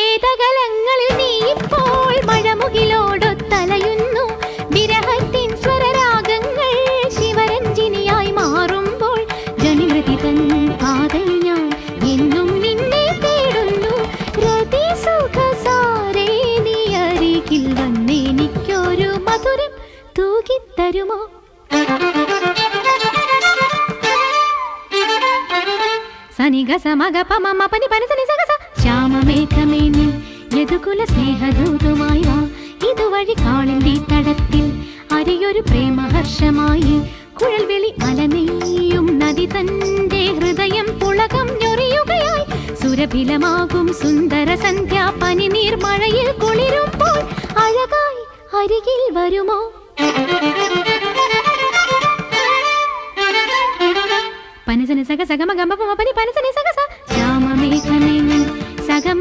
ഏതകലങ്ങളിൽ നീ ഇപ്പോൾ മഴമുകിലോടൊത്തലയുന്നു. വിരഹത്തിൻ സ്വരരാഗങ്ങൾ ശിവരഞ്ജിനിയായി മാറുമ്പോൾ ജനിമൃതി തൻ പാതയിൽ ഞാൻ എന്നും നിന്നെ തേടുന്നു. രതി സുഖസാരേ നീ അരികിൽ വന്നെനിക്കൊരു മധുരം തൂകിത്തരുമോ? സനിഗ സമഗ പമ പനി പനി സനി സഗ സ. ശ്യാമമേഘമേ നീ യദുകുല സ്നേഹദൂതുമായി വാ. ഇതുവഴി കാളിന്തി തടത്തിൽ അരിയൊരു പ്രേമഹർഷമായി കുഴൽവിളി അലനെയ്യും നദി തന്റെ ഹൃദയം പുളകം ഞൊറിയുകയായി. സുരഭിലമാകും സുന്ദര സന്ധ്യ പനിനീർ മഴയിൽ കുളിരുമ്പോൾ അഴകായി അരികിൽ വരുമോ? പനസനി സഗ സഗമ ഗമ പമ പനി പനസനി സഗ സ. ശ്യാമമേഘമേ നീ സഗം